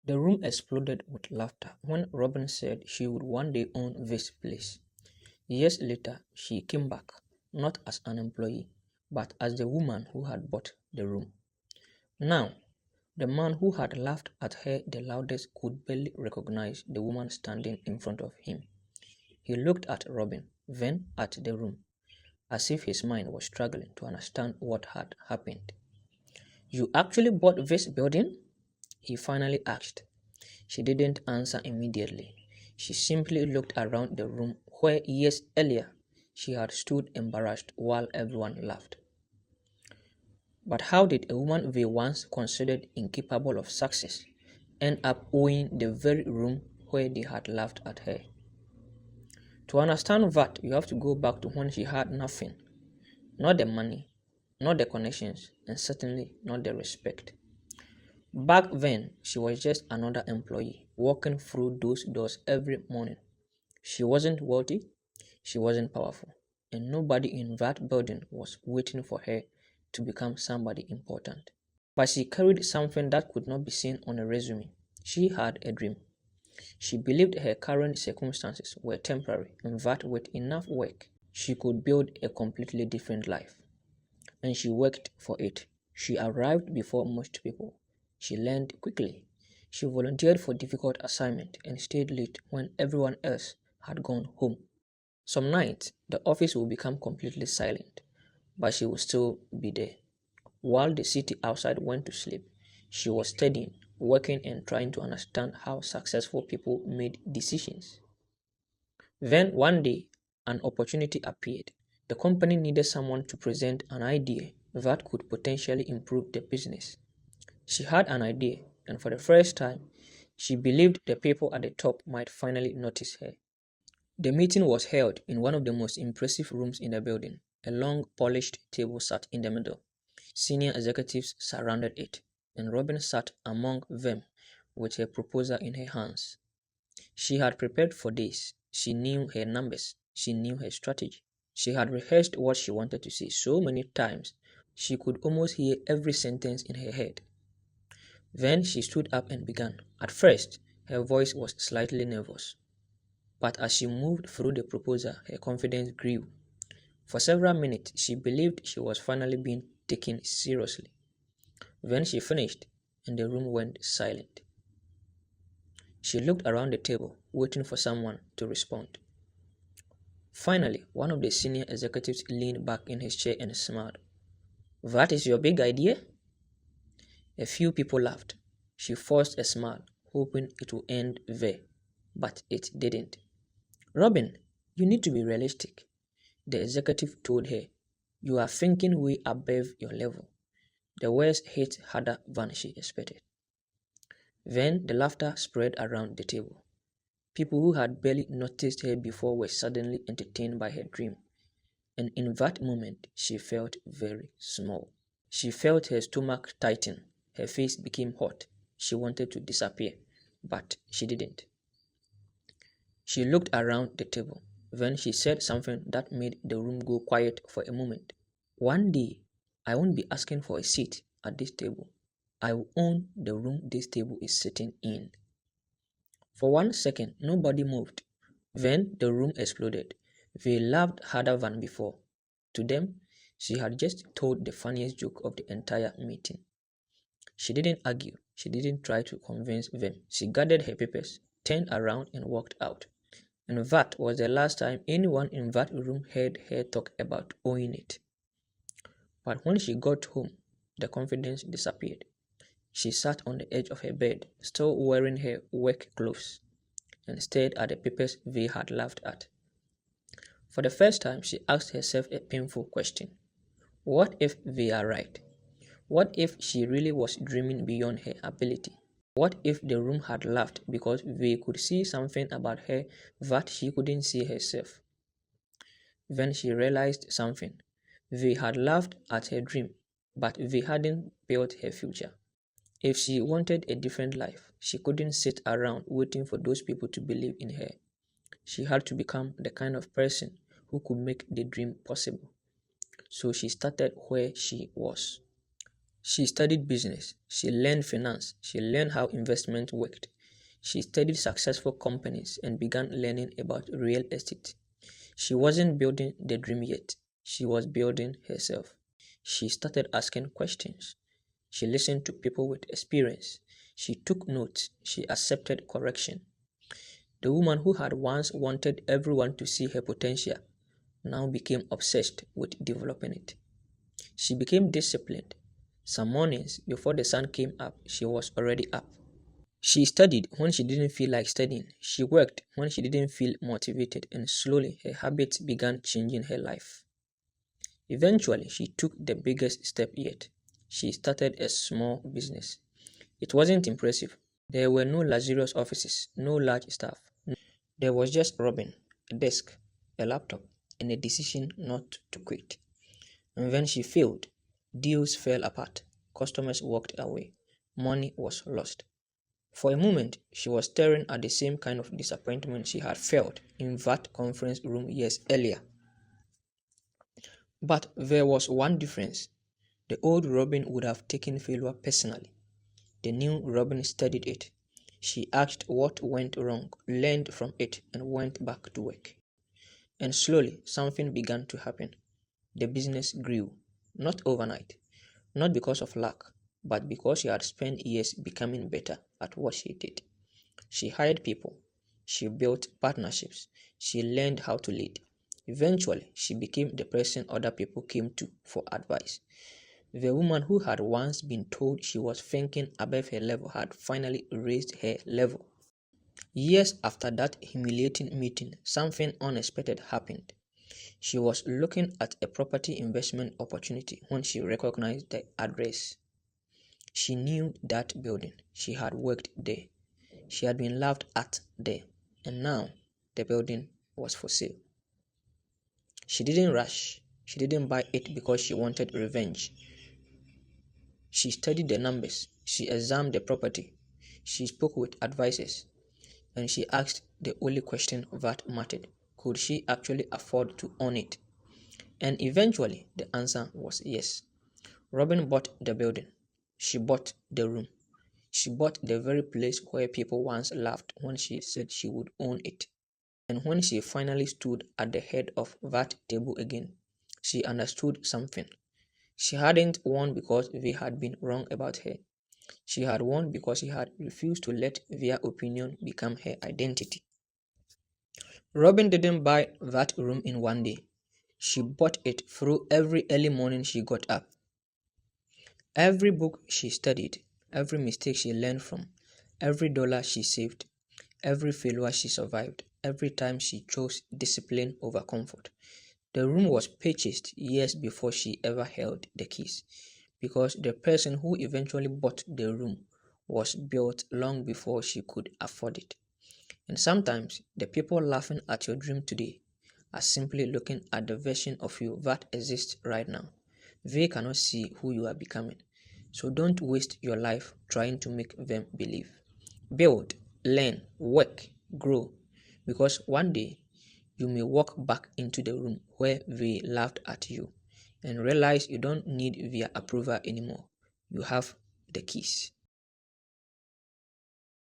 The room exploded with laughter when Robin said she would one day own this place. Years later, she came back, not as an employee, but as the woman who had bought the room. Now, the man who had laughed at her the loudest could barely recognize the woman standing in front of him. He looked at Robin, then at the room, as if his mind was struggling to understand what had happened. "You actually bought this building?" he finally asked. She didn't answer immediately. She simply looked around the room where years earlier she had stood embarrassed while everyone laughed. But how did a woman they once considered incapable of success end up owning the very room where they had laughed at her? To understand that, you have to go back to when she had nothing. Not the money, not the connections, and certainly not the respect. Back then, she was just another employee walking through those doors every morning. She wasn't wealthy, she wasn't powerful, and nobody in that building was waiting for her to become somebody important. But she carried something that could not be seen on a resume. She had a dream. She believed her current circumstances were temporary and that with enough work, she could build a completely different life. And she worked for it. She arrived before most people. She learned quickly. She volunteered for difficult assignments and stayed late when everyone else had gone home. Some nights, the office would become completely silent, but she would still be there. While the city outside went to sleep, she was studying, working, and trying to understand how successful people made decisions. Then one day, an opportunity appeared. The company needed someone to present an idea that could potentially improve the business. She had an idea, and for the first time, she believed the people at the top might finally notice her. The meeting was held in one of the most impressive rooms in the building. A long, polished table sat in the middle. Senior executives surrounded it, and Robin sat among them with her proposal in her hands. She had prepared for this. She knew her numbers. She knew her strategy. She had rehearsed what she wanted to say so many times she could almost hear every sentence in her head. Then she stood up and began. At first, her voice was slightly nervous, but as she moved through the proposal, her confidence grew. For several minutes, she believed she was finally being taken seriously. When she finished, and the room went silent, she looked around the table, waiting for someone to respond. Finally, one of the senior executives leaned back in his chair and smiled. "That is your big idea?" A few people laughed. She forced a smile, hoping it would end there, but it didn't. "Robin, you need to be realistic," the executive told her. "You are thinking way above your level." The words hit harder than she expected. Then the laughter spread around the table. People who had barely noticed her before were suddenly entertained by her dream, and in that moment she felt very small. She felt her stomach tighten, her face became hot. She wanted to disappear, but she didn't. She looked around the table. Then she said something that made the room go quiet for a moment. "One day, I won't be asking for a seat at this table. I will own the room this table is sitting in." For 1 second, nobody moved. Then the room exploded. They laughed harder than before. To them, she had just told the funniest joke of the entire meeting. She didn't argue. She didn't try to convince them. She gathered her papers, turned around, and walked out. And that was the last time anyone in that room heard her talk about owning it. But when she got home, the confidence disappeared. She sat on the edge of her bed, still wearing her work clothes, and stared at the papers they had laughed at. For the first time, she asked herself a painful question. What if they are right? What if she really was dreaming beyond her ability? What if the room had laughed because they could see something about her that she couldn't see herself? Then she realized something. They had laughed at her dream, but they hadn't built her future. If she wanted a different life, she couldn't sit around waiting for those people to believe in her. She had to become the kind of person who could make the dream possible. So she started where she was. She studied business, she learned finance, she learned how investment worked. She studied successful companies and began learning about real estate. She wasn't building the dream yet, she was building herself. She started asking questions. She listened to people with experience. She took notes. She accepted correction. The woman who had once wanted everyone to see her potential now became obsessed with developing it. She became disciplined. Some mornings, before the sun came up, she was already up. She studied when she didn't feel like studying. She worked when she didn't feel motivated, and slowly her habits began changing her life. Eventually, she took the biggest step yet. She started a small business. It wasn't impressive. There were no luxurious offices, no large staff. There was just Robin, a desk, a laptop, and a decision not to quit. And when she failed, deals fell apart, customers walked away, money was lost. For a moment, she was staring at the same kind of disappointment she had felt in that conference room years earlier. But there was one difference. The old Robin would have taken failure personally. The new Robin studied it. She asked what went wrong, learned from it, and went back to work. And slowly, something began to happen. The business grew, not overnight, not because of luck, but because she had spent years becoming better at what she did. She hired people, she built partnerships, she learned how to lead. Eventually, she became the person other people came to for advice. The woman who had once been told she was thinking above her level had finally raised her level. Years after that humiliating meeting, something unexpected happened. She was looking at a property investment opportunity when she recognized the address. She knew that building. She had worked there. She had been laughed at there. And now the building was for sale. She didn't rush. She didn't buy it because she wanted revenge. She studied the numbers. She examined the property. She spoke with advisors. And she asked the only question that mattered. Could she actually afford to own it? And eventually the answer was yes. Robin bought the building. She bought the room. She bought the very place where people once laughed when she said she would own it. And when she finally stood at the head of that table again, she understood something. She hadn't won because they had been wrong about her. She had won because she had refused to let their opinion become her identity. Robin didn't buy that room in one day. She bought it through every early morning she got up. Every book she studied, every mistake she learned from, every dollar she saved, every failure she survived, every time she chose discipline over comfort. The room was purchased years before she ever held the keys, because the person who eventually bought the room was built long before she could afford it. And sometimes the people laughing at your dream today are simply looking at the version of you that exists right now. They cannot see who you are becoming. So don't waste your life trying to make them believe. Build, learn, work, grow. Because one day you may walk back into the room where they laughed at you and realize you don't need their approval anymore. You have the keys.